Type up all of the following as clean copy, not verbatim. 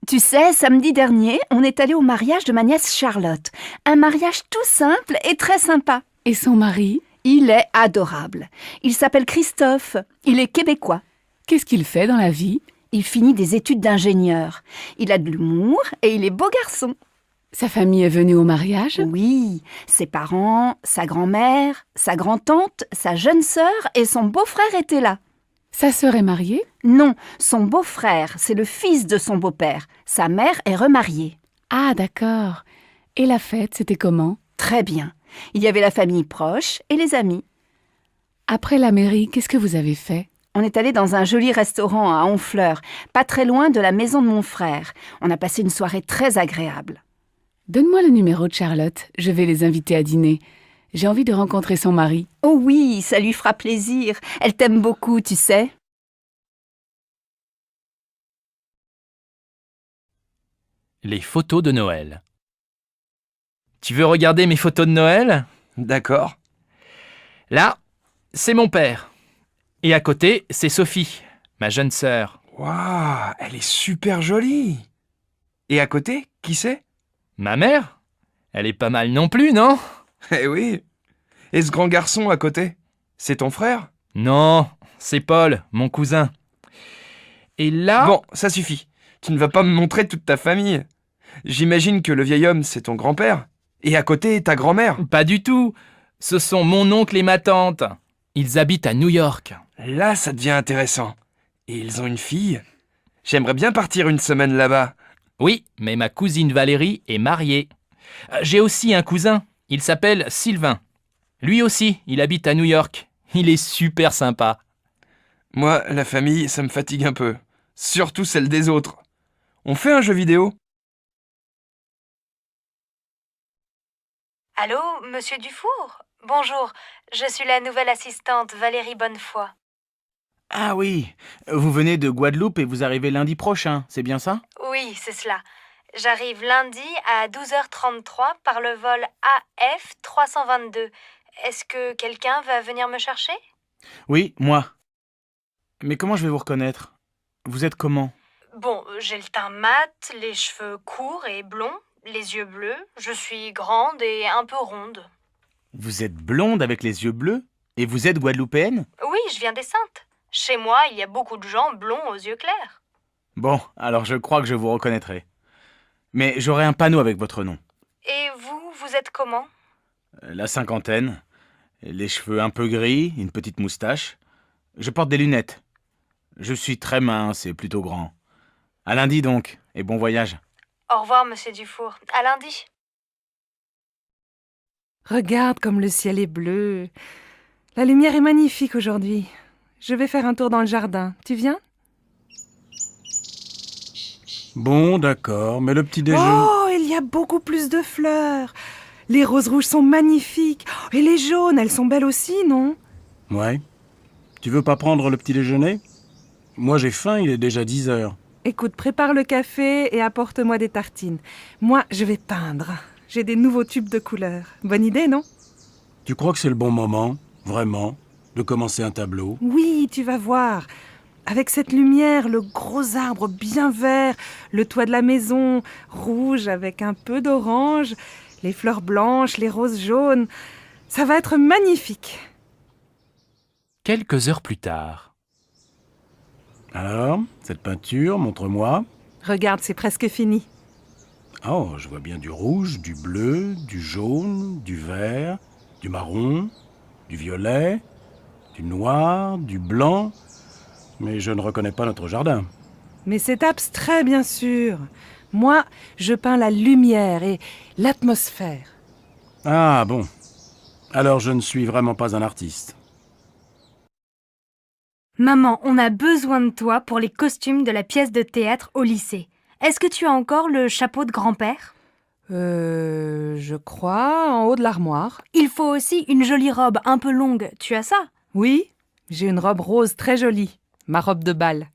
Tu sais, samedi dernier, on est allé au mariage de ma nièce Charlotte. Un mariage tout simple et très sympa. Et son mari? Il est adorable. Il s'appelle Christophe. Il est québécois. Qu'est-ce qu'il fait dans la vie? Il finit des études d'ingénieur. Il a de l'humour et il est beau garçon. Sa famille est venue au mariage? Oui, ses parents, sa grand-mère, sa grand-tante, sa jeune sœur et son beau-frère étaient là. Sa sœur est mariée? Non, son beau-frère, c'est le fils de son beau-père. Sa mère est remariée. Ah, d'accord. Et la fête, c'était comment? Très bien. Il y avait la famille proche et les amis. Après la mairie, qu'est-ce que vous avez fait? On est allé dans un joli restaurant à Honfleur, pas très loin de la maison de mon frère. On a passé une soirée très agréable. Donne-moi le numéro de Charlotte, je vais les inviter à dîner. J'ai envie de rencontrer son mari. Oh oui, ça lui fera plaisir. Elle t'aime beaucoup, tu sais. Les photos de Noël. Tu veux regarder mes photos de Noël? D'accord. Là, c'est mon père. Et à côté, c'est Sophie, ma jeune sœur. Waouh, elle est super jolie. Et à côté, qui c'est? Ma mère? Elle est pas mal non plus, non? Eh oui. Et ce grand garçon à côté, c'est ton frère? Non, c'est Paul, mon cousin. Et là... Bon, ça suffit. Tu ne vas pas me montrer toute ta famille. J'imagine que le vieil homme, c'est ton grand-père. Et à côté, ta grand-mère. Pas du tout. Ce sont mon oncle et ma tante. Ils habitent à New York. Là, ça devient intéressant. Et ils ont une fille? J'aimerais bien partir une semaine là-bas. Oui, mais ma cousine Valérie est mariée. J'ai aussi un cousin. Il s'appelle Sylvain. Lui aussi, il habite à New York. Il est super sympa. Moi, la famille, ça me fatigue un peu. Surtout celle des autres. On fait un jeu vidéo? Allô, monsieur Dufour? Bonjour, je suis la nouvelle assistante Valérie Bonnefoy. Ah oui, vous venez de Guadeloupe et vous arrivez lundi prochain, c'est bien ça? Oui, c'est cela. J'arrive lundi à 12h33 par le vol AF 322. Est-ce que quelqu'un va venir me chercher? Oui, moi. Mais comment je vais vous reconnaître? Vous êtes comment? Bon, j'ai le teint mat, les cheveux courts et blonds, les yeux bleus. Je suis grande et un peu ronde. Vous êtes blonde avec les yeux bleus? Et vous êtes guadeloupéenne? Oui, je viens des Saintes. Chez moi, il y a beaucoup de gens blonds aux yeux clairs. Bon, alors je crois que je vous reconnaîtrai. Mais j'aurai un panneau avec votre nom. Et vous, vous êtes comment? La cinquantaine, les cheveux un peu gris, une petite moustache. Je porte des lunettes. Je suis très mince et plutôt grand. À lundi donc, et bon voyage. Au revoir, monsieur Dufour. À lundi. Regarde comme le ciel est bleu. La lumière est magnifique aujourd'hui. Je vais faire un tour dans le jardin. Tu viens? Bon, d'accord, mais le petit déjeuner... Oh, il y a beaucoup plus de fleurs. Les roses rouges sont magnifiques. Et les jaunes, elles sont belles aussi, non? Ouais. Tu veux pas prendre le petit déjeuner? Moi j'ai faim, il est déjà 10 heures. Écoute, prépare le café et apporte-moi des tartines. Moi, je vais peindre. J'ai des nouveaux tubes de couleurs. Bonne idée, non? Tu crois que c'est le bon moment, vraiment, de commencer un tableau? Oui, tu vas voir. Avec cette lumière, le gros arbre bien vert, le toit de la maison rouge avec un peu d'orange, les fleurs blanches, les roses jaunes. Ça va être magnifique. Quelques heures plus tard. Alors, cette peinture, montre-moi. Regarde, c'est presque fini. Oh, je vois bien du rouge, du bleu, du jaune, du vert, du marron, du violet, du noir, du blanc. Mais je ne reconnais pas notre jardin. Mais c'est abstrait, bien sûr. Moi, je peins la lumière et l'atmosphère. Ah bon. Alors je ne suis vraiment pas un artiste. Maman, on a besoin de toi pour les costumes de la pièce de théâtre au lycée. Est-ce que tu as encore le chapeau de grand-père? Je crois, en haut de l'armoire. Il faut aussi une jolie robe un peu longue. Tu as ça? Oui, j'ai une robe rose très jolie. Ma robe de bal.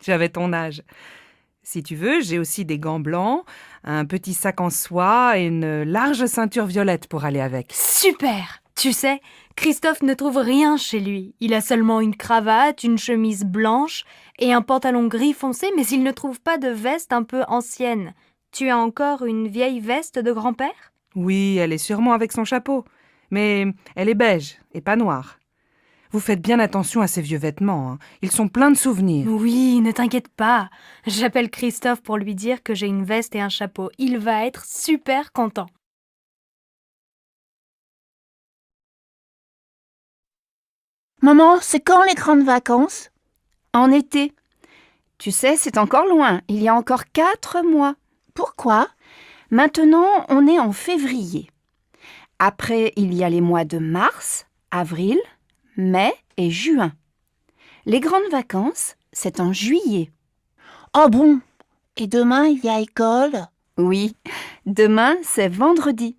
J'avais ton âge. Si tu veux, j'ai aussi des gants blancs, un petit sac en soie et une large ceinture violette pour aller avec. Super! Tu sais, Christophe ne trouve rien chez lui. Il a seulement une cravate, une chemise blanche et un pantalon gris foncé, mais il ne trouve pas de veste un peu ancienne. Tu as encore une vieille veste de grand-père ? Oui, elle est sûrement avec son chapeau. Mais elle est beige et pas noire. Vous faites bien attention à ces vieux vêtements, hein. Ils sont pleins de souvenirs. Oui, ne t'inquiète pas. J'appelle Christophe pour lui dire que j'ai une veste et un chapeau. Il va être super content. Maman, c'est quand les grandes vacances? En été. Tu sais, c'est encore loin. Il y a encore 4 mois. Pourquoi? Maintenant, on est en février. Après, il y a les mois de mars, avril, mai et juin. Les grandes vacances, c'est en juillet. Oh bon? Et demain, il y a école? Oui, demain, c'est vendredi.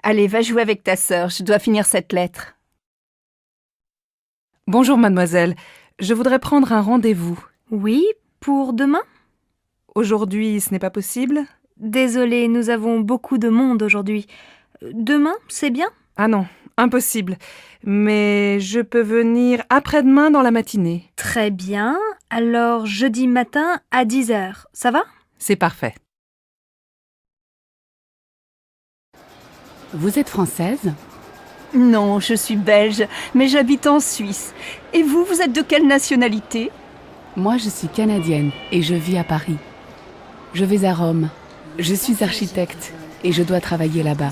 Allez, va jouer avec ta sœur, je dois finir cette lettre. Bonjour mademoiselle, je voudrais prendre un rendez-vous. Oui, pour demain ? Aujourd'hui, ce n'est pas possible? Désolée, nous avons beaucoup de monde aujourd'hui. Demain, c'est bien ? Ah non, impossible. Mais je peux venir après-demain dans la matinée. Très bien. Alors, jeudi matin à 10h, ça va ? C'est parfait. Vous êtes française? Non, je suis belge, mais j'habite en Suisse. Et vous, vous êtes de quelle nationalité? Moi, je suis canadienne et je vis à Paris. Je vais à Rome. Je suis architecte et je dois travailler là-bas.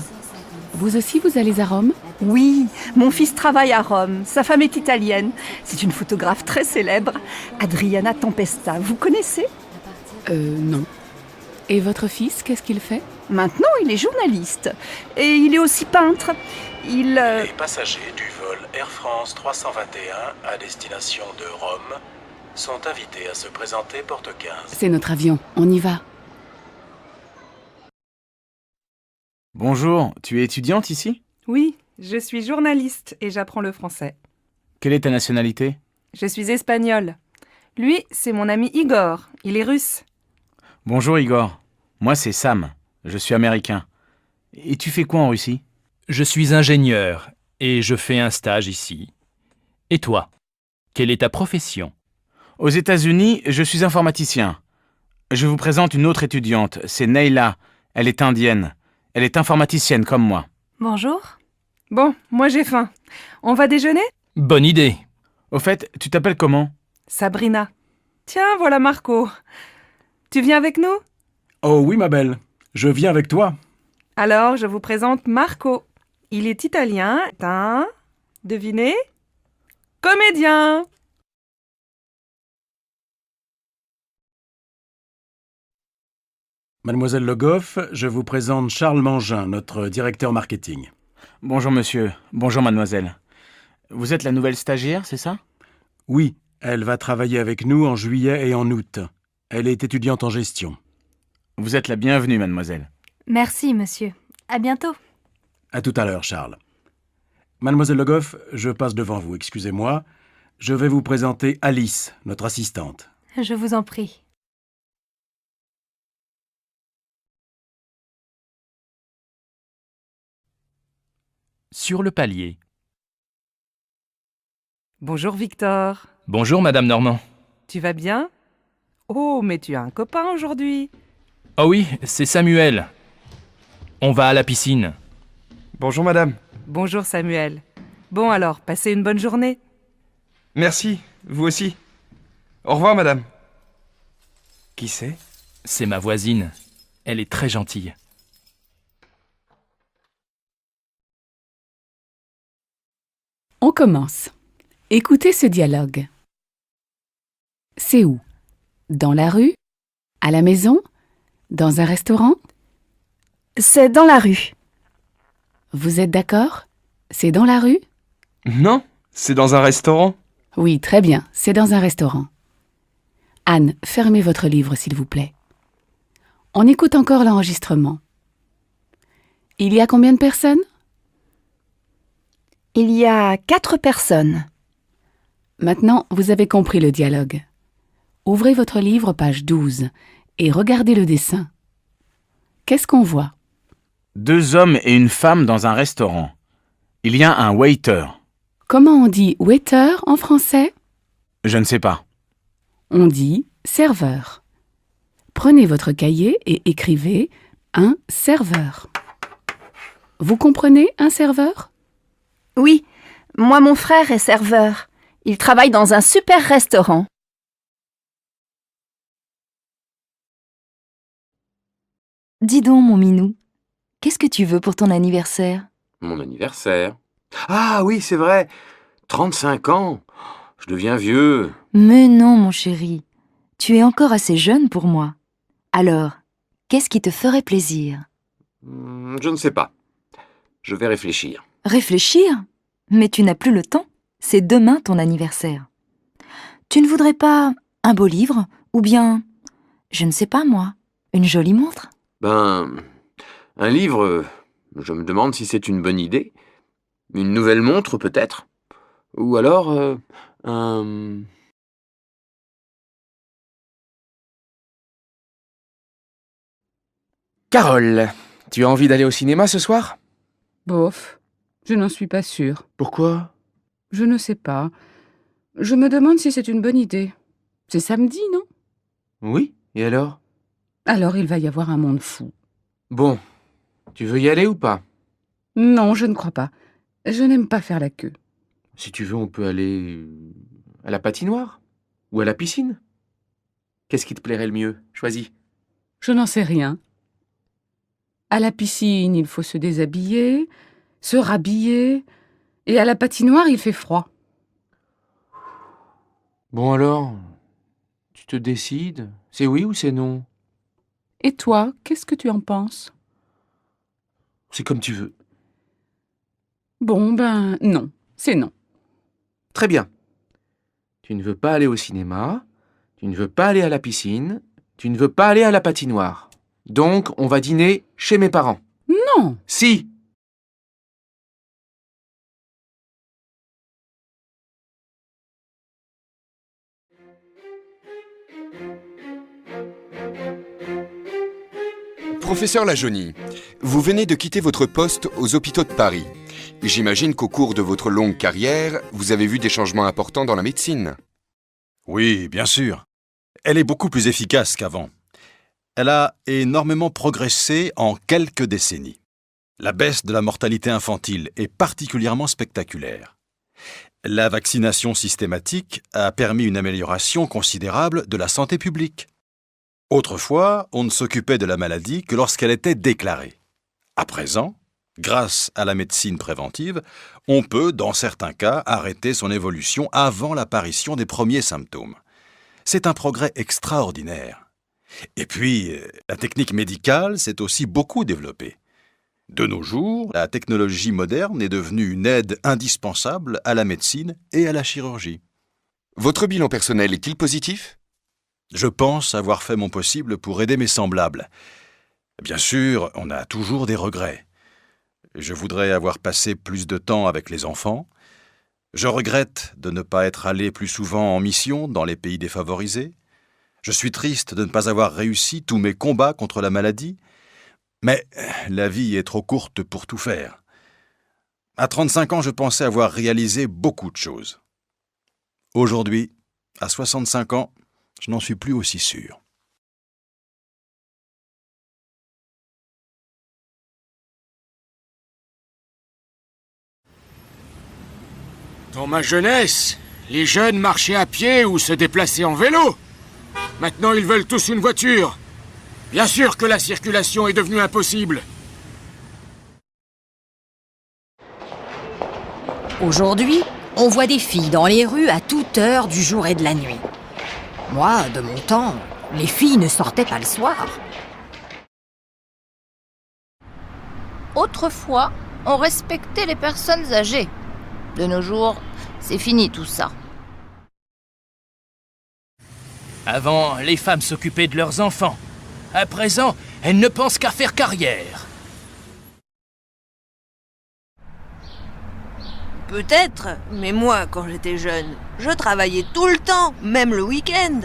Vous aussi, vous allez à Rome? Oui, mon fils travaille à Rome. Sa femme est italienne. C'est une photographe très célèbre, Adriana Tempesta. Vous connaissez? Non. Et votre fils, qu'est-ce qu'il fait? Maintenant, il est journaliste. Et il est aussi peintre. Les passagers du vol Air France 321 à destination de Rome sont invités à se présenter porte 15. C'est notre avion, on y va. Bonjour, tu es étudiante ici? Oui, je suis journaliste et j'apprends le français. Quelle est ta nationalité? Je suis espagnole. Lui, c'est mon ami Igor. Il est russe. Bonjour Igor, moi c'est Sam, je suis américain. Et tu fais quoi en Russie? Je suis ingénieur et je fais un stage ici. Et toi? Quelle est ta profession? Aux États-Unis, je suis informaticien. Je vous présente une autre étudiante, c'est Neila. Elle est indienne. Elle est informaticienne comme moi. Bonjour. Bon, moi j'ai faim. On va déjeuner? Bonne idée. Au fait, tu t'appelles comment? Sabrina. Tiens, voilà Marco. Tu viens avec nous? Oh oui, ma belle, je viens avec toi. Alors, je vous présente Marco. Il est italien. Devinez? Comédien. Mademoiselle Le Goff, je vous présente Charles Mangin, notre directeur marketing. Bonjour monsieur, bonjour mademoiselle. Vous êtes la nouvelle stagiaire, c'est ça? Oui, elle va travailler avec nous en juillet et en août. Elle est étudiante en gestion. Vous êtes la bienvenue, mademoiselle. Merci, monsieur. À bientôt. À tout à l'heure, Charles. Mademoiselle Le Goff, je passe devant vous, excusez-moi. Je vais vous présenter Alice, notre assistante. Je vous en prie. Sur le palier. Bonjour Victor. Bonjour Madame Normand. Tu vas bien? Oh, mais tu as un copain aujourd'hui. Oh oui, c'est Samuel. On va à la piscine. Bonjour madame. Bonjour Samuel. Bon alors, passez une bonne journée. Merci, vous aussi. Au revoir madame. Qui c'est? C'est ma voisine. Elle est très gentille. On commence. Écoutez ce dialogue. C'est où? Dans la rue? À la maison? Dans un restaurant? C'est dans la rue. Vous êtes d'accord? C'est dans la rue? Non, c'est dans un restaurant. Oui, très bien, c'est dans un restaurant. Anne, fermez votre livre, s'il vous plaît. On écoute encore l'enregistrement. Il y a combien de personnes? Il y a 4 personnes. Maintenant, vous avez compris le dialogue. Ouvrez votre livre, page 12, et regardez le dessin. Qu'est-ce qu'on voit? 2 hommes et une femme dans un restaurant. Il y a un waiter. Comment on dit waiter en français? Je ne sais pas. On dit serveur. Prenez votre cahier et écrivez un serveur. Vous comprenez un serveur? Oui, moi mon frère est serveur. Il travaille dans un super restaurant. Dis donc, mon minou, qu'est-ce que tu veux pour ton anniversaire? Mon anniversaire. Ah oui, c'est vrai. 35 ans. Je deviens vieux. Mais non, mon chéri, tu es encore assez jeune pour moi. Alors, qu'est-ce qui te ferait plaisir? Je ne sais pas. Je vais réfléchir. Réfléchir? Mais tu n'as plus le temps. C'est demain ton anniversaire. Tu ne voudrais pas un beau livre? Ou bien, je ne sais pas moi, une jolie montre? Ben, un livre, je me demande si c'est une bonne idée. Une nouvelle montre, peut-être. Ou alors, un... Carole, tu as envie d'aller au cinéma ce soir? Bof, je n'en suis pas sûre. Pourquoi? Je ne sais pas. Je me demande si c'est une bonne idée. C'est samedi, non? Oui, et alors? Alors il va y avoir un monde fou. Bon, tu veux y aller ou pas? Non, je ne crois pas. Je n'aime pas faire la queue. Si tu veux, on peut aller à la patinoire ou à la piscine. Qu'est-ce qui te plairait le mieux? Choisis. Je n'en sais rien. À la piscine, il faut se déshabiller, se rhabiller, et à la patinoire, il fait froid. Bon alors, tu te décides? C'est oui ou c'est non? Et toi, qu'est-ce que tu en penses? C'est comme tu veux. Bon, ben non, c'est non. Très bien. Tu ne veux pas aller au cinéma, tu ne veux pas aller à la piscine, tu ne veux pas aller à la patinoire. Donc, on va dîner chez mes parents. Non! Si! Professeur Lajaunie, vous venez de quitter votre poste aux hôpitaux de Paris. J'imagine qu'au cours de votre longue carrière, vous avez vu des changements importants dans la médecine. Oui, bien sûr. Elle est beaucoup plus efficace qu'avant. Elle a énormément progressé en quelques décennies. La baisse de la mortalité infantile est particulièrement spectaculaire. La vaccination systématique a permis une amélioration considérable de la santé publique. Autrefois, on ne s'occupait de la maladie que lorsqu'elle était déclarée. À présent, grâce à la médecine préventive, on peut, dans certains cas, arrêter son évolution avant l'apparition des premiers symptômes. C'est un progrès extraordinaire. Et puis, la technique médicale s'est aussi beaucoup développée. De nos jours, la technologie moderne est devenue une aide indispensable à la médecine et à la chirurgie. Votre bilan personnel est-il positif? Je pense avoir fait mon possible pour aider mes semblables. Bien sûr, on a toujours des regrets. Je voudrais avoir passé plus de temps avec les enfants. Je regrette de ne pas être allé plus souvent en mission dans les pays défavorisés. Je suis triste de ne pas avoir réussi tous mes combats contre la maladie. Mais la vie est trop courte pour tout faire. À 35 ans, je pensais avoir réalisé beaucoup de choses. Aujourd'hui, à 65 ans, je n'en suis plus aussi sûr. Dans ma jeunesse, les jeunes marchaient à pied ou se déplaçaient en vélo. Maintenant, ils veulent tous une voiture. Bien sûr que la circulation est devenue impossible. Aujourd'hui, on voit des filles dans les rues à toute heure du jour et de la nuit. Moi, de mon temps, les filles ne sortaient pas le soir. Autrefois, on respectait les personnes âgées. De nos jours, c'est fini tout ça. Avant, les femmes s'occupaient de leurs enfants. À présent, elles ne pensent qu'à faire carrière. Peut-être, mais moi, quand j'étais jeune, je travaillais tout le temps, même le week-end.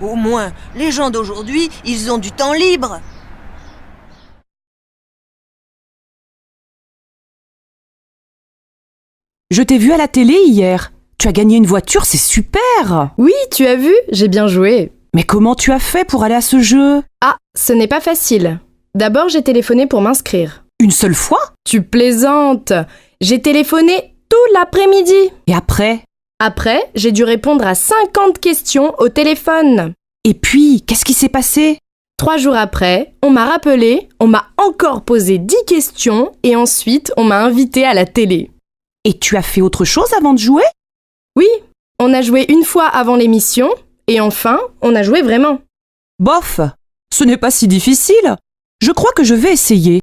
Au moins, les gens d'aujourd'hui, ils ont du temps libre. Je t'ai vu à la télé hier. Tu as gagné une voiture, c'est super! Oui, tu as vu, j'ai bien joué. Mais comment tu as fait pour aller à ce jeu? Ah, ce n'est pas facile. D'abord, j'ai téléphoné pour m'inscrire. Une seule fois? Tu plaisantes! J'ai téléphoné tout l'après-midi. Et après? Après, j'ai dû répondre à 50 questions au téléphone. Et puis, qu'est-ce qui s'est passé? 3 jours après, on m'a rappelé, on m'a encore posé 10 questions et ensuite, on m'a invité à la télé. Et tu as fait autre chose avant de jouer? Oui, on a joué une fois avant l'émission et enfin, on a joué vraiment. Bof, ce n'est pas si difficile. Je crois que je vais essayer.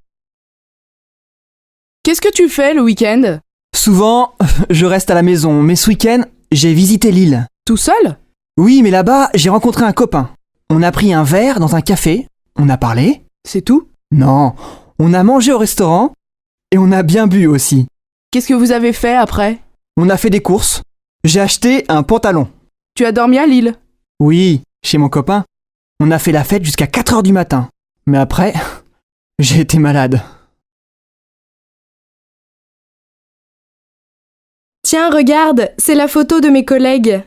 Qu'est-ce que tu fais le week-end? Souvent, je reste à la maison, mais ce week-end, j'ai visité l'île. Tout seul? Oui, mais là-bas, j'ai rencontré un copain. On a pris un verre dans un café, on a parlé. C'est tout? Non, on a mangé au restaurant et on a bien bu aussi. Qu'est-ce que vous avez fait après? On a fait des courses. J'ai acheté un pantalon. Tu as dormi à Lille? Oui, chez mon copain. On a fait la fête jusqu'à 4h du matin. Mais après, j'ai été malade. Tiens, regarde, c'est la photo de mes collègues.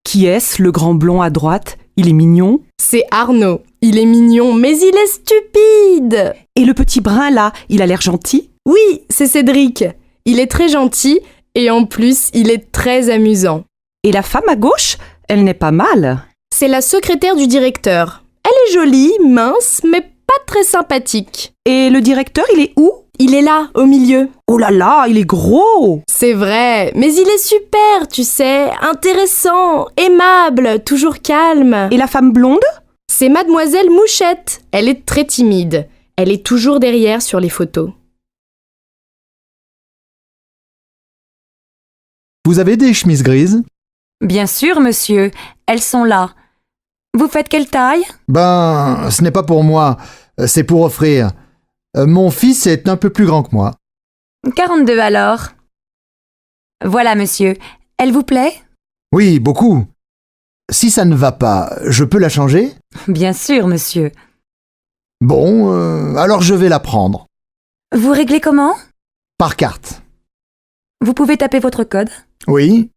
Qui est-ce, le grand blond à droite? Il est mignon. C'est Arnaud. Il est mignon, mais il est stupide. Et le petit brun là, il a l'air gentil? Oui, c'est Cédric. Il est très gentil et en plus, il est très amusant. Et la femme à gauche, elle n'est pas mal. C'est la secrétaire du directeur. Elle est jolie, mince, mais pas très sympathique. Et le directeur, il est où? Il est là, au milieu. Oh là là, il est gros! C'est vrai, mais il est super, tu sais, intéressant, aimable, toujours calme. Et la femme blonde? C'est Mademoiselle Mouchette. Elle est très timide. Elle est toujours derrière sur les photos. Vous avez des chemises grises? Bien sûr, monsieur. Elles sont là. Vous faites quelle taille? Ben, ce n'est pas pour moi. C'est pour offrir. Mon fils est un peu plus grand que moi. 42 alors. Voilà, monsieur. Elle vous plaît? Oui, beaucoup. Si ça ne va pas, je peux la changer? Bien sûr, monsieur. Bon, alors je vais la prendre. Vous réglez comment? Par carte. Vous pouvez taper votre code? Oui.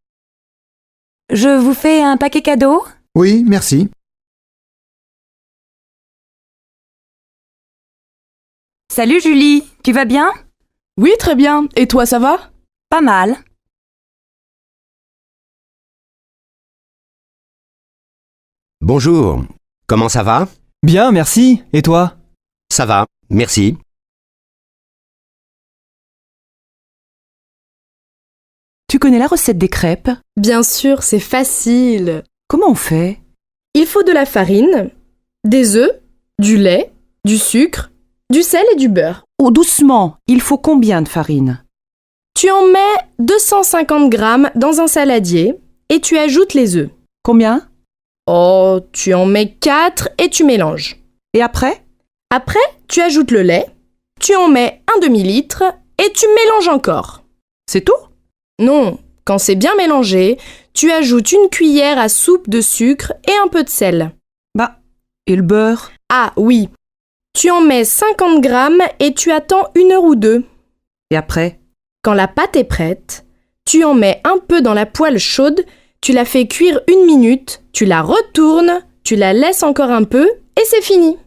Je vous fais un paquet cadeau? Oui, merci. Salut Julie, tu vas bien? Oui, très bien. Et toi, ça va? Pas mal. Bonjour, comment ça va? Bien, merci. Et toi? Ça va, merci. Tu connais la recette des crêpes? Bien sûr, c'est facile. Comment on fait? Il faut de la farine, des œufs, du lait, du sucre, du sel et du beurre. Oh, doucement. Il faut combien de farine? Tu en mets 250 grammes dans un saladier et tu ajoutes les œufs. Combien? Oh, tu en mets 4 et tu mélanges. Et après? Après, tu ajoutes le lait, tu en mets un demi-litre et tu mélanges encore. C'est tout? Non, quand c'est bien mélangé, tu ajoutes une cuillère à soupe de sucre et un peu de sel. Bah, et le beurre? Ah oui, tu en mets 50 grammes et tu attends 1 heure ou 2. Et après? Quand la pâte est prête, tu en mets un peu dans la poêle chaude, tu la fais cuire 1 minute, tu la retournes, tu la laisses encore un peu et c'est fini.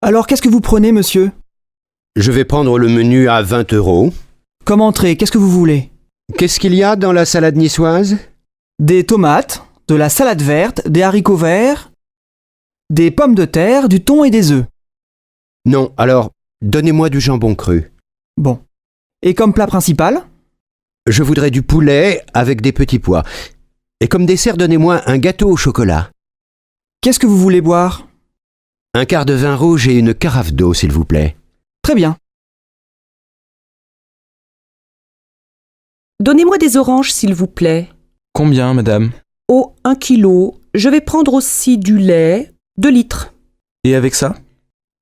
Alors, qu'est-ce que vous prenez, monsieur? Je vais prendre le menu à 20 €. Comme entrée, qu'est-ce que vous voulez? Qu'est-ce qu'il y a dans la salade niçoise? Des tomates, de la salade verte, des haricots verts, des pommes de terre, du thon et des œufs. Non, alors, donnez-moi du jambon cru. Bon. Et comme plat principal? Je voudrais du poulet avec des petits pois. Et comme dessert, donnez-moi un gâteau au chocolat. Qu'est-ce que vous voulez boire? Un quart de vin rouge et une carafe d'eau, s'il vous plaît. Très bien. Donnez-moi des oranges, s'il vous plaît. Combien, madame? Oh, 1 kilo. Je vais prendre aussi du lait, 2 litres. Et avec ça?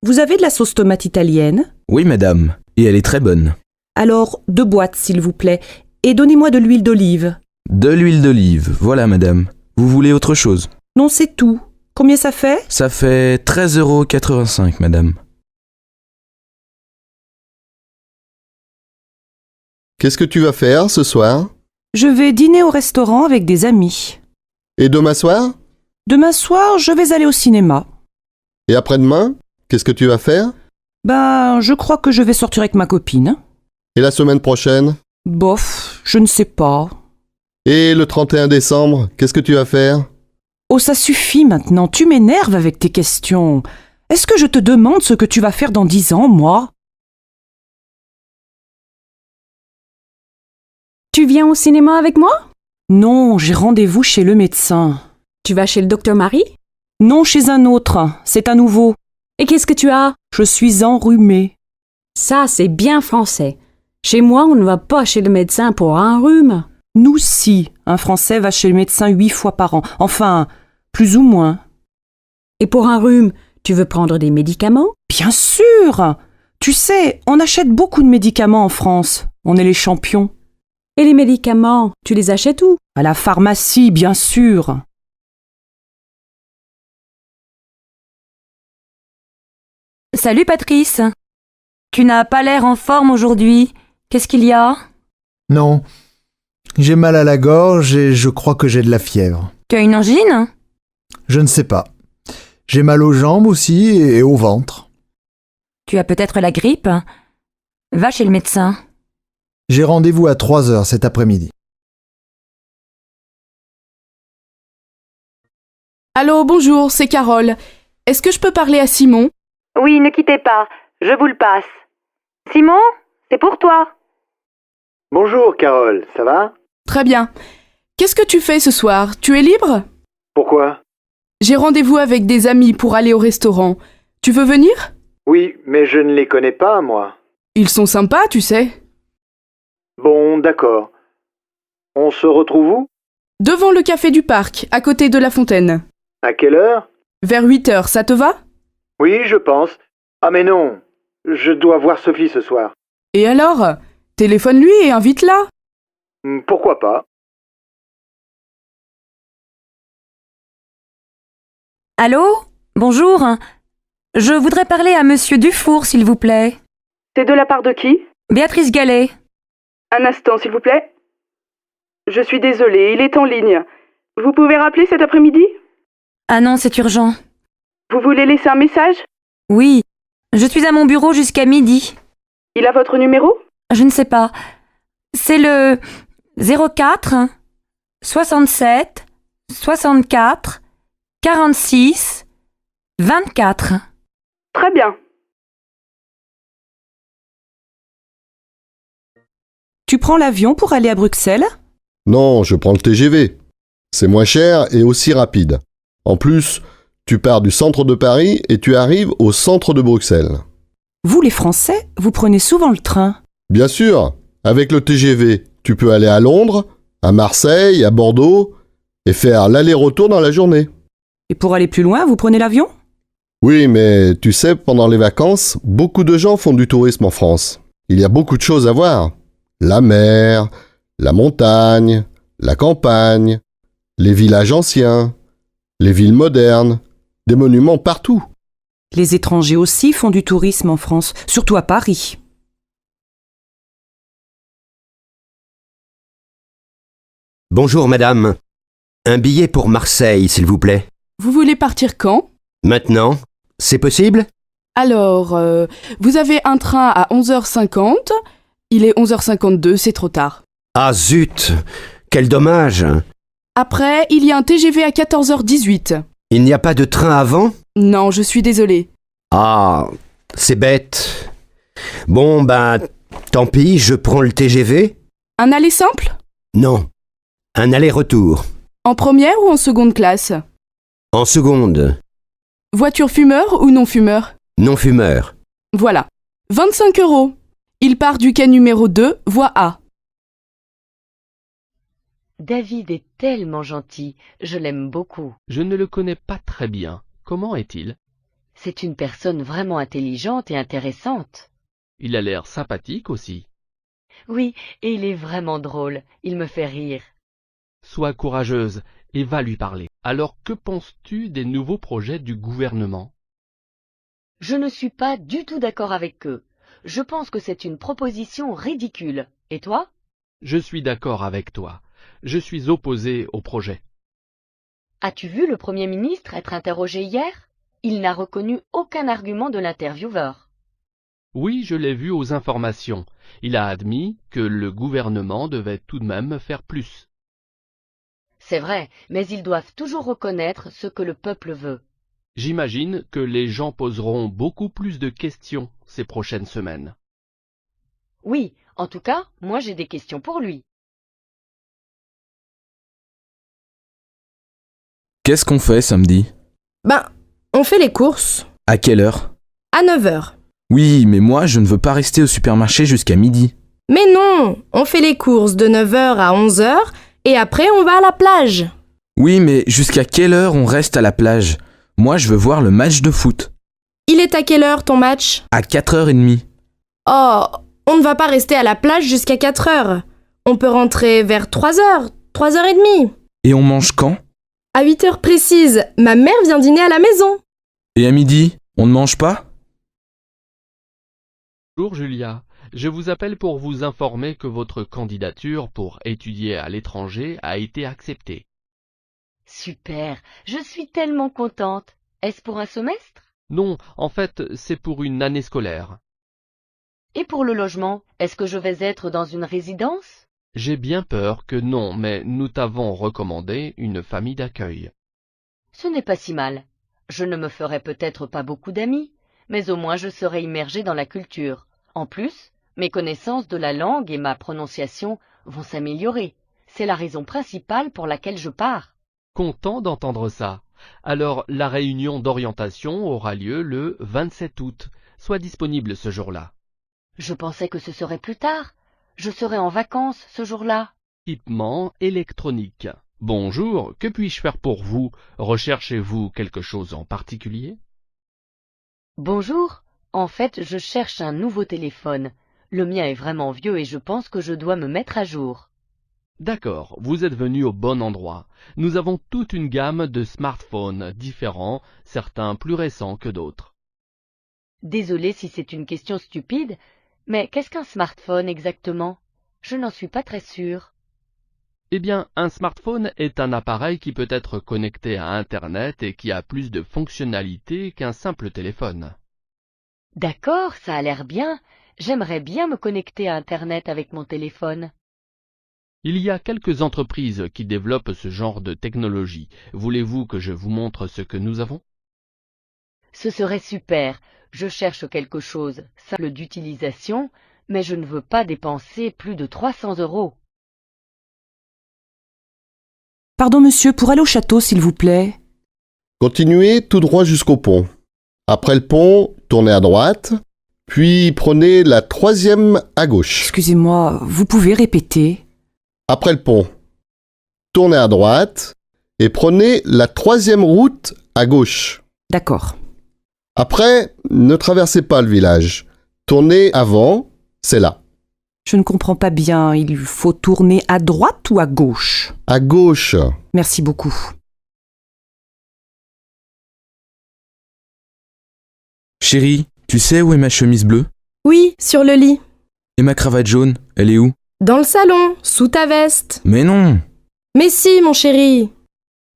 Vous avez de la sauce tomate italienne? Oui, madame. Et elle est très bonne. Alors, 2 boîtes, s'il vous plaît. Et donnez-moi de l'huile d'olive. De l'huile d'olive, voilà, madame. Vous voulez autre chose? Non, c'est tout. Combien ça fait? Ça fait 13,85 €, madame. Qu'est-ce que tu vas faire ce soir? Je vais dîner au restaurant avec des amis. Et demain soir? Demain soir, je vais aller au cinéma. Et après-demain? Qu'est-ce que tu vas faire? Ben, je crois que je vais sortir avec ma copine. Et la semaine prochaine? Bof, je ne sais pas. Et le 31 décembre, qu'est-ce que tu vas faire? Oh, ça suffit maintenant, tu m'énerves avec tes questions. Est-ce que je te demande ce que tu vas faire dans 10 ans, moi? Tu viens au cinéma avec moi? Non, j'ai rendez-vous chez le médecin. Tu vas chez le docteur Marie? Non, chez un autre. C'est un nouveau. Et qu'est-ce que tu as? Je suis enrhumée. Ça, c'est bien français. Chez moi, on ne va pas chez le médecin pour un rhume. Nous, si. Un Français va chez le médecin 8 fois par an. Enfin, plus ou moins. Et pour un rhume, tu veux prendre des médicaments? Bien sûr! Tu sais, on achète beaucoup de médicaments en France. On est les champions. Et les médicaments, tu les achètes où? À la pharmacie, bien sûr. Salut Patrice. Tu n'as pas l'air en forme aujourd'hui. Qu'est-ce qu'il y a? Non. J'ai mal à la gorge et je crois que j'ai de la fièvre. Tu as une angine? Je ne sais pas. J'ai mal aux jambes aussi et au ventre. Tu as peut-être la grippe? Va chez le médecin. J'ai rendez-vous à 3h cet après-midi. Allô, bonjour, c'est Carole. Est-ce que je peux parler à Simon? Oui, ne quittez pas, je vous le passe. Simon, c'est pour toi. Bonjour Carole, ça va? Très bien. Qu'est-ce que tu fais ce soir? Tu es libre? Pourquoi? J'ai rendez-vous avec des amis pour aller au restaurant. Tu veux venir? Oui, mais je ne les connais pas, moi. Ils sont sympas, tu sais. Bon, d'accord. On se retrouve où? Devant le café du parc, à côté de la fontaine. À quelle heure? Vers 8h, ça te va? Oui, je pense. Ah mais non, je dois voir Sophie ce soir. Et alors? Téléphone-lui et invite-la. Pourquoi pas? Allô? Bonjour. Je voudrais parler à Monsieur Dufour, s'il vous plaît. C'est de la part de qui? Béatrice Gallet. Un instant, s'il vous plaît. Je suis désolée, il est en ligne. Vous pouvez rappeler cet après-midi? Ah non, c'est urgent. Vous voulez laisser un message? Oui, je suis à mon bureau jusqu'à midi. Il a votre numéro? Je ne sais pas. C'est le 04 67 64 46 24. Très bien. Tu prends l'avion pour aller à Bruxelles? Non, je prends le TGV. C'est moins cher et aussi rapide. En plus, tu pars du centre de Paris et tu arrives au centre de Bruxelles. Vous, les Français, vous prenez souvent le train. Bien sûr, avec le TGV, tu peux aller à Londres, à Marseille, à Bordeaux et faire l'aller-retour dans la journée. Et pour aller plus loin, vous prenez l'avion? Oui, mais tu sais, pendant les vacances, beaucoup de gens font du tourisme en France. Il y a beaucoup de choses à voir. La mer, la montagne, la campagne, les villages anciens, les villes modernes, des monuments partout. Les étrangers aussi font du tourisme en France, surtout à Paris. Bonjour madame. Un billet pour Marseille, s'il vous plaît. Vous voulez partir quand? Maintenant? C'est possible? Alors, vous avez un train à 11h50. Il est 11h52, c'est trop tard. Ah zut! Quel dommage! Après, il y a un TGV à 14h18. Il n'y a pas de train avant? Non, je suis désolée. Ah, c'est bête. Bon, ben, tant pis, je prends le TGV. Un aller simple? Non, un aller-retour. En première ou en seconde classe? En seconde. Voiture fumeur ou non-fumeur? Non-fumeur. Voilà. 25 €. Il part du quai numéro 2, voie A. David est tellement gentil, je l'aime beaucoup. Je ne le connais pas très bien. Comment est-il? C'est une personne vraiment intelligente et intéressante. Il a l'air sympathique aussi. Oui, et il est vraiment drôle, il me fait rire. Sois courageuse et va lui parler. Alors que penses-tu des nouveaux projets du gouvernement? Je ne suis pas du tout d'accord avec eux. Je pense que c'est une proposition ridicule. Et toi? Je suis d'accord avec toi. Je suis opposé au projet. As-tu vu le Premier ministre être interrogé hier? Il n'a reconnu aucun argument de l'intervieweur. Oui, je l'ai vu aux informations. Il a admis que le gouvernement devait tout de même faire plus. C'est vrai, mais ils doivent toujours reconnaître ce que le peuple veut. J'imagine que les gens poseront beaucoup plus de questions ces prochaines semaines. Oui, en tout cas, moi j'ai des questions pour lui. Qu'est-ce qu'on fait samedi? Ben, on fait les courses. À quelle heure? À 9h. Oui, mais moi je ne veux pas rester au supermarché jusqu'à midi. Mais non, on fait les courses de 9h à 11h et après on va à la plage. Oui, mais jusqu'à quelle heure on reste à la plage? Moi je veux voir le match de foot. Il est à quelle heure ton match? À 4h30. Oh, on ne va pas rester à la plage jusqu'à 4h. On peut rentrer vers 3h, 3h30. Et on mange quand? À 8h précises, ma mère vient dîner à la maison. Et à midi, on ne mange pas? Bonjour Julia, je vous appelle pour vous informer que votre candidature pour étudier à l'étranger a été acceptée. Super, je suis tellement contente. Est-ce pour un semestre? Non, en fait, c'est pour une année scolaire. Et pour le logement, est-ce que je vais être dans une résidence? J'ai bien peur que non, mais nous t'avons recommandé une famille d'accueil. Ce n'est pas si mal. Je ne me ferai peut-être pas beaucoup d'amis, mais au moins je serai immergée dans la culture. En plus, mes connaissances de la langue et ma prononciation vont s'améliorer. C'est la raison principale pour laquelle je pars. Content d'entendre ça. Alors, la réunion d'orientation aura lieu le 27 août. Sois disponible ce jour-là. Je pensais que ce serait plus tard. Je serai en vacances ce jour-là. Équipement électronique. Bonjour, que puis-je faire pour vous? Recherchez-vous quelque chose en particulier? Bonjour. En fait, je cherche un nouveau téléphone. Le mien est vraiment vieux et je pense que je dois me mettre à jour. D'accord, vous êtes venu au bon endroit. Nous avons toute une gamme de smartphones différents, certains plus récents que d'autres. Désolée si c'est une question stupide, mais qu'est-ce qu'un smartphone exactement? Je n'en suis pas très sûre. Eh bien, un smartphone est un appareil qui peut être connecté à Internet et qui a plus de fonctionnalités qu'un simple téléphone. D'accord, ça a l'air bien. J'aimerais bien me connecter à Internet avec mon téléphone. Il y a quelques entreprises qui développent ce genre de technologie. Voulez-vous que je vous montre ce que nous avons? Ce serait super. Je cherche quelque chose simple d'utilisation, mais je ne veux pas dépenser plus de 300 €. Pardon monsieur, pour aller au château s'il vous plaît. Continuez tout droit jusqu'au pont. Après le pont, tournez à droite, puis prenez la 3e à gauche. Excusez-moi, vous pouvez répéter? Après le pont, tournez à droite et prenez la 3e route à gauche. D'accord. Après, ne traversez pas le village. Tournez avant, c'est là. Je ne comprends pas bien, il faut tourner à droite ou à gauche? À gauche. Merci beaucoup. Chérie, tu sais où est ma chemise bleue? Oui, sur le lit. Et ma cravate jaune, elle est où? Dans le salon, sous ta veste. Mais non! Mais si, mon chéri.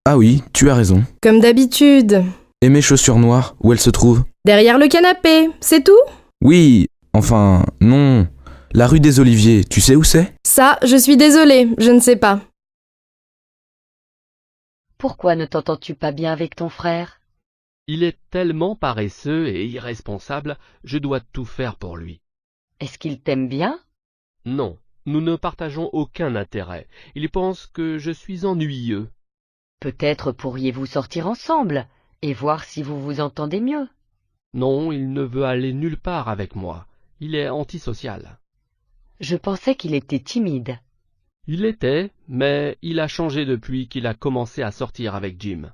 Ah oui, tu as raison. Comme d'habitude. Et mes chaussures noires, où elles se trouvent? Derrière le canapé, c'est tout? Oui, enfin, non. La rue des Oliviers, tu sais où c'est? Ça, je suis désolée, je ne sais pas. Pourquoi ne t'entends-tu pas bien avec ton frère? Il est tellement paresseux et irresponsable, je dois tout faire pour lui. Est-ce qu'il t'aime bien? Non, nous ne partageons aucun intérêt. Il pense que je suis ennuyeux. Peut-être pourriez-vous sortir ensemble et voir si vous vous entendez mieux. Non, il ne veut aller nulle part avec moi. Il est antisocial. Je pensais qu'il était timide. Il l'était, mais il a changé depuis qu'il a commencé à sortir avec Jim.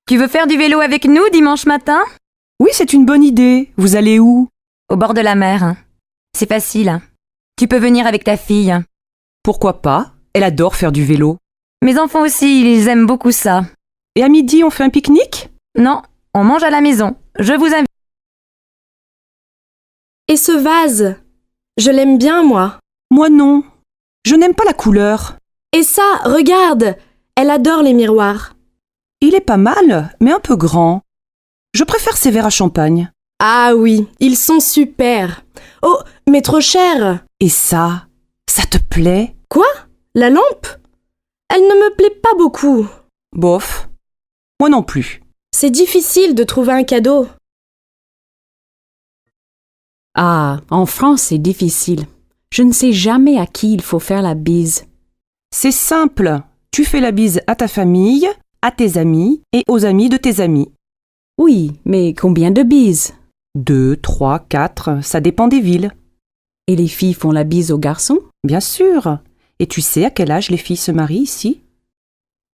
Tu veux faire du vélo avec nous dimanche matin? Oui, c'est une bonne idée. Vous allez où? Au bord de la mer. C'est facile. Tu peux venir avec ta fille. Pourquoi pas? Elle adore faire du vélo. Mes enfants aussi, ils aiment beaucoup ça. Et à midi, on fait un pique-nique? Non, on mange à la maison. Je vous invite. Et ce vase? Je l'aime bien, moi. Moi non. Je n'aime pas la couleur. Et ça, regarde! Elle adore les miroirs. Il est pas mal, mais un peu grand. Je préfère ces verres à champagne. Ah oui, ils sont super. Oh, mais trop cher. Et ça te plaît? Quoi? La lampe? Elle ne me plaît pas beaucoup. Bof. Moi non plus. C'est difficile de trouver un cadeau. Ah, en France, c'est difficile. Je ne sais jamais à qui il faut faire la bise. C'est simple. Tu fais la bise à ta famille, à tes amis et aux amis de tes amis. Oui, mais combien de bises? 2, 3, 4, ça dépend des villes. Et les filles font la bise aux garçons? Bien sûr. Et tu sais à quel âge les filles se marient ici?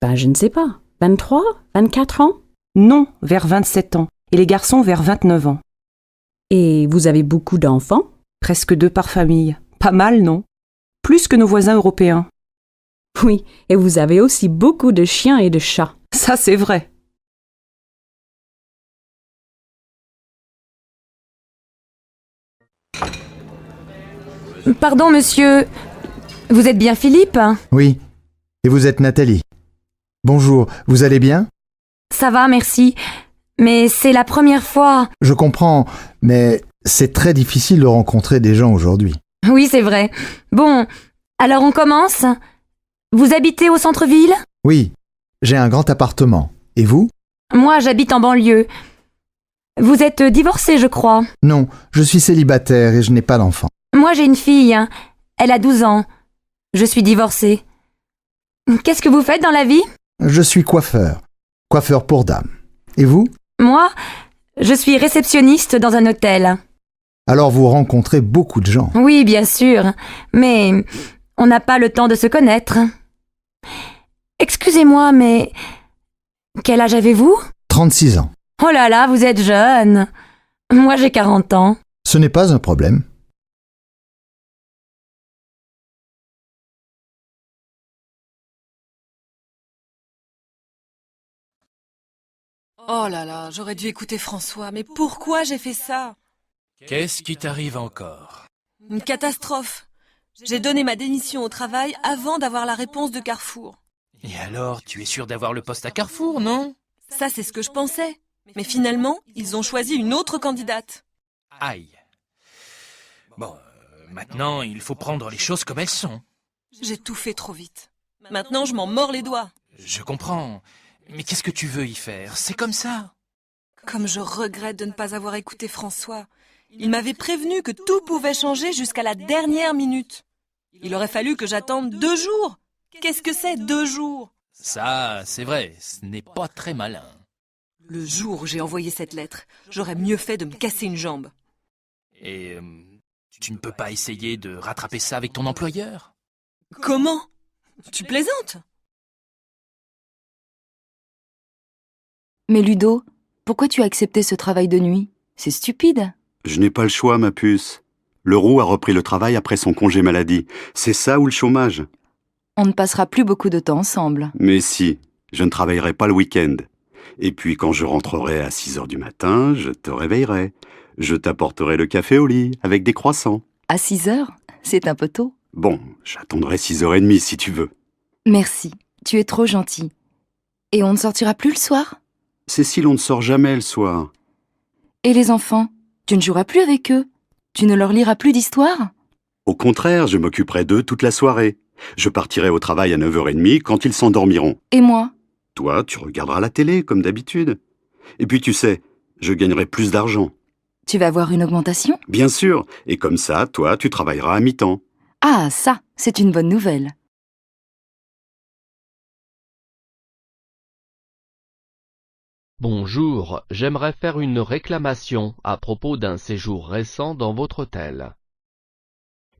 Ben, je ne sais pas. 23? 24 ans? Non, vers 27 ans. Et les garçons vers 29 ans. Et vous avez beaucoup d'enfants? Presque 2 par famille. Pas mal, non? Plus que nos voisins européens. Oui, et vous avez aussi beaucoup de chiens et de chats. Ça, c'est vrai. Pardon, monsieur. Vous êtes bien Philippe? Oui. Et vous êtes Nathalie. Bonjour, vous allez bien? Ça va, merci. Mais c'est la première fois. Je comprends, mais c'est très difficile de rencontrer des gens aujourd'hui. Oui, c'est vrai. Bon, alors on commence? Vous habitez au centre-ville? Oui, j'ai un grand appartement. Et vous? Moi, j'habite en banlieue. Vous êtes divorcé, je crois. Non, je suis célibataire et je n'ai pas d'enfant. Moi, j'ai une fille. Elle a 12 ans. Je suis divorcée. Qu'est-ce que vous faites dans la vie? Je suis coiffeur. Coiffeur pour dames. Et vous? Moi, je suis réceptionniste dans un hôtel. Alors vous rencontrez beaucoup de gens. Oui, bien sûr. Mais on n'a pas le temps de se connaître. Excusez-moi, mais quel âge avez-vous? 36 ans. Oh là là, vous êtes jeune. Moi, j'ai 40 ans. Ce n'est pas un problème. Oh là là, j'aurais dû écouter François, mais pourquoi j'ai fait ça? Qu'est-ce qui t'arrive encore? Une catastrophe. J'ai donné ma démission au travail avant d'avoir la réponse de Carrefour. Et alors, tu es sûr d'avoir le poste à Carrefour, non? Ça, c'est ce que je pensais. Mais finalement, ils ont choisi une autre candidate. Aïe. Bon, maintenant, il faut prendre les choses comme elles sont. J'ai tout fait trop vite. Maintenant, je m'en mords les doigts. Je comprends. Mais qu'est-ce que tu veux y faire? C'est comme ça. Comme je regrette de ne pas avoir écouté François. Il m'avait prévenu que tout pouvait changer jusqu'à la dernière minute. Il aurait fallu que j'attende 2 jours. Qu'est-ce que c'est, 2 jours? Ça, c'est vrai, ce n'est pas très malin. Le jour où j'ai envoyé cette lettre, j'aurais mieux fait de me casser une jambe. Et tu ne peux pas essayer de rattraper ça avec ton employeur? Comment? Tu plaisantes? Mais Ludo, pourquoi tu as accepté ce travail de nuit? C'est stupide. Je n'ai pas le choix, ma puce. Leroux a repris le travail après son congé maladie. C'est ça ou le chômage? On ne passera plus beaucoup de temps ensemble. Mais si, je ne travaillerai pas le week-end. Et puis quand je rentrerai à 6 heures du matin, je te réveillerai. Je t'apporterai le café au lit, avec des croissants. À 6 heures? C'est un peu tôt. Bon, j'attendrai 6h30 si tu veux. Merci, tu es trop gentil. Et on ne sortira plus le soir? Cécile, on ne sort jamais le soir. Et les enfants? Tu ne joueras plus avec eux? Tu ne leur liras plus d'histoires? Au contraire, je m'occuperai d'eux toute la soirée. Je partirai au travail à 9h30 quand ils s'endormiront. Et moi? Toi, tu regarderas la télé, comme d'habitude. Et puis tu sais, je gagnerai plus d'argent. Tu vas avoir une augmentation? Bien sûr, et comme ça, toi, tu travailleras à mi-temps. Ah, ça, c'est une bonne nouvelle. Bonjour, j'aimerais faire une réclamation à propos d'un séjour récent dans votre hôtel.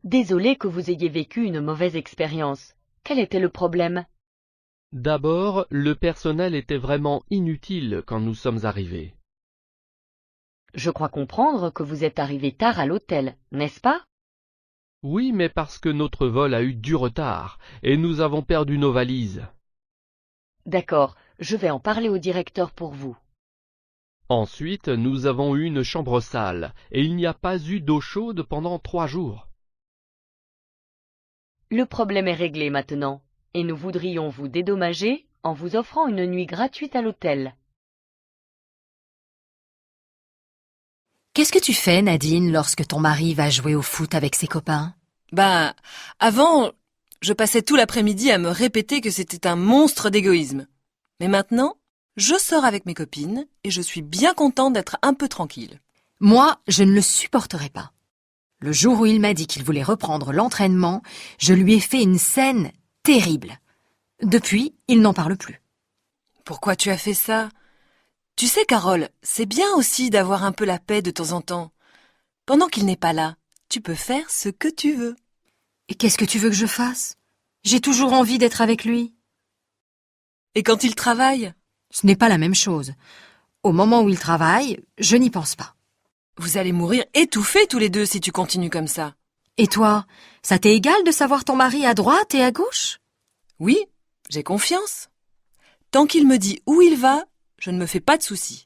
Désolé que vous ayez vécu une mauvaise expérience. Quel était le problème? D'abord, le personnel était vraiment inutile quand nous sommes arrivés. Je crois comprendre que vous êtes arrivé tard à l'hôtel, n'est-ce pas? Oui, mais parce que notre vol a eu du retard et nous avons perdu nos valises. D'accord, je vais en parler au directeur pour vous. Ensuite, nous avons eu une chambre sale, et il n'y a pas eu d'eau chaude pendant 3 jours. Le problème est réglé maintenant, et nous voudrions vous dédommager en vous offrant une nuit gratuite à l'hôtel. Qu'est-ce que tu fais, Nadine, lorsque ton mari va jouer au foot avec ses copains? Ben, avant, je passais tout l'après-midi à me répéter que c'était un monstre d'égoïsme. Mais maintenant, je sors avec mes copines et je suis bien contente d'être un peu tranquille. Moi, je ne le supporterai pas. Le jour où il m'a dit qu'il voulait reprendre l'entraînement, je lui ai fait une scène terrible. Depuis, il n'en parle plus. Pourquoi tu as fait ça? Tu sais, Carole, c'est bien aussi d'avoir un peu la paix de temps en temps. Pendant qu'il n'est pas là, tu peux faire ce que tu veux. Et qu'est-ce que tu veux que je fasse? J'ai toujours envie d'être avec lui. Et quand il travaille? Ce n'est pas la même chose. Au moment où il travaille, je n'y pense pas. Vous allez mourir étouffés tous les deux si tu continues comme ça. Et toi, ça t'est égal de savoir ton mari à droite et à gauche? Oui, j'ai confiance. Tant qu'il me dit où il va, je ne me fais pas de soucis.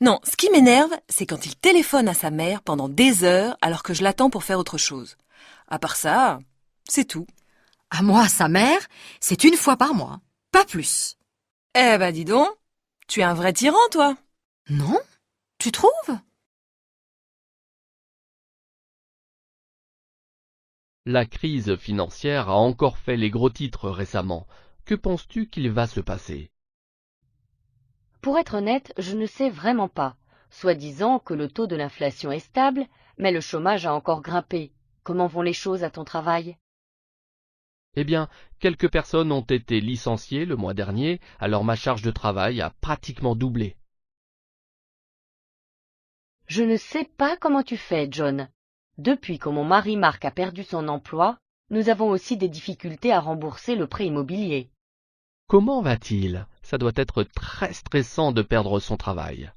Non, ce qui m'énerve, c'est quand il téléphone à sa mère pendant des heures alors que je l'attends pour faire autre chose. À part ça, c'est tout. À moi, sa mère, c'est 1 fois par mois, pas plus. Eh ben dis donc, tu es un vrai tyran, toi. Non? Tu trouves? La crise financière a encore fait les gros titres récemment. Que penses-tu qu'il va se passer? Pour être honnête, je ne sais vraiment pas. Soi-disant que le taux de l'inflation est stable, mais le chômage a encore grimpé. Comment vont les choses à ton travail? Eh bien, quelques personnes ont été licenciées le mois dernier, alors ma charge de travail a pratiquement doublé. Je ne sais pas comment tu fais, John. Depuis que mon mari Marc a perdu son emploi, nous avons aussi des difficultés à rembourser le prêt immobilier. Comment va-t-il? Ça doit être très stressant de perdre son travail.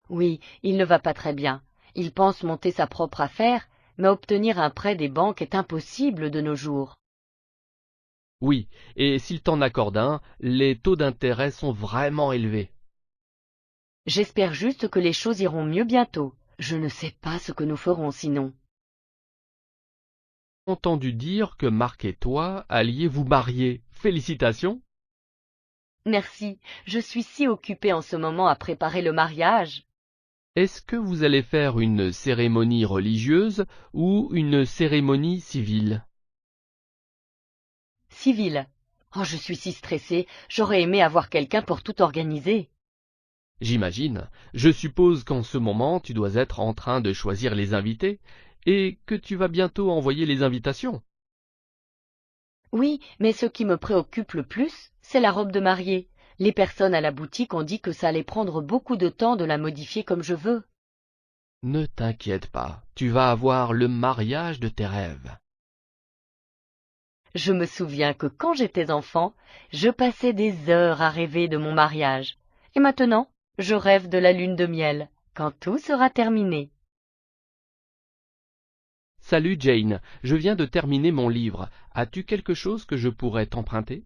Oui, il ne va pas très bien. Il pense monter sa propre affaire, mais obtenir un prêt des banques est impossible de nos jours. Oui, et s'il t'en accorde un, les taux d'intérêt sont vraiment élevés. J'espère juste que les choses iront mieux bientôt. Je ne sais pas ce que nous ferons sinon. J'ai entendu dire que Marc et toi alliez vous marier. Félicitations. Merci, je suis si occupée en ce moment à préparer le mariage. Est-ce que vous allez faire une cérémonie religieuse ou une cérémonie civile? Civile. Oh, je suis si stressée, j'aurais aimé avoir quelqu'un pour tout organiser. J'imagine. Je suppose qu'en ce moment tu dois être en train de choisir les invités et que tu vas bientôt envoyer les invitations. Oui, mais ce qui me préoccupe le plus, c'est la robe de mariée. Les personnes à la boutique ont dit que ça allait prendre beaucoup de temps de la modifier comme je veux. Ne t'inquiète pas, tu vas avoir le mariage de tes rêves. Je me souviens que quand j'étais enfant, je passais des heures à rêver de mon mariage. Et maintenant, je rêve de la lune de miel, quand tout sera terminé. Salut Jane, je viens de terminer mon livre. As-tu quelque chose que je pourrais t'emprunter?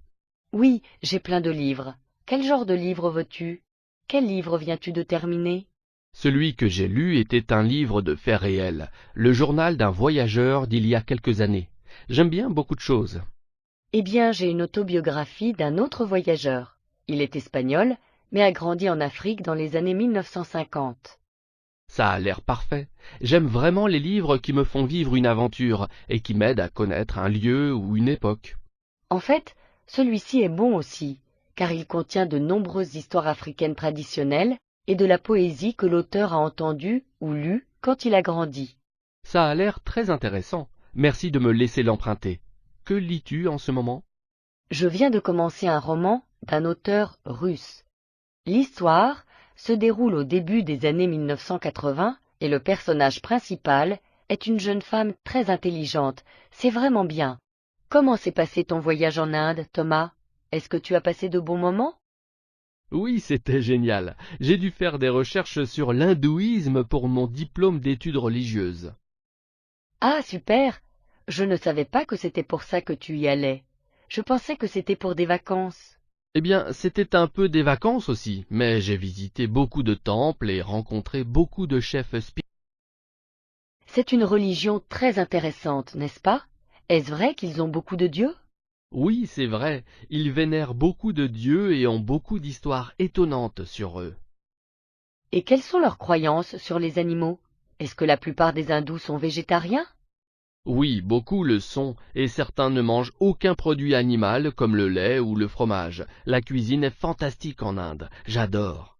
Oui, j'ai plein de livres. Quel genre de livre veux-tu? Quel livre viens-tu de terminer? Celui que j'ai lu était un livre de faits réels, le journal d'un voyageur d'il y a quelques années. J'aime bien beaucoup de choses. Eh bien, j'ai une autobiographie d'un autre voyageur. Il est espagnol, mais a grandi en Afrique dans les années 1950. Ça a l'air parfait. J'aime vraiment les livres qui me font vivre une aventure et qui m'aident à connaître un lieu ou une époque. En fait, celui-ci est bon aussi, car il contient de nombreuses histoires africaines traditionnelles et de la poésie que l'auteur a entendue ou lue quand il a grandi. Ça a l'air très intéressant. Merci de me laisser l'emprunter. Que lis-tu en ce moment? Je viens de commencer un roman d'un auteur russe. L'histoire se déroule au début des années 1980 et le personnage principal est une jeune femme très intelligente. C'est vraiment bien. Comment s'est passé ton voyage en Inde, Thomas? Est-ce que tu as passé de bons moments? Oui, c'était génial. J'ai dû faire des recherches sur l'hindouisme pour mon diplôme d'études religieuses. Ah, super! Je ne savais pas que c'était pour ça que tu y allais. Je pensais que c'était pour des vacances. Eh bien, c'était un peu des vacances aussi, mais j'ai visité beaucoup de temples et rencontré beaucoup de chefs spirituels. C'est une religion très intéressante, n'est-ce pas? Est-ce vrai qu'ils ont beaucoup de dieux? Oui, c'est vrai, ils vénèrent beaucoup de dieux et ont beaucoup d'histoires étonnantes sur eux. Et quelles sont leurs croyances sur les animaux? Est-ce que la plupart des hindous sont végétariens? Oui, beaucoup le sont, et certains ne mangent aucun produit animal comme le lait ou le fromage. La cuisine est fantastique en Inde, j'adore.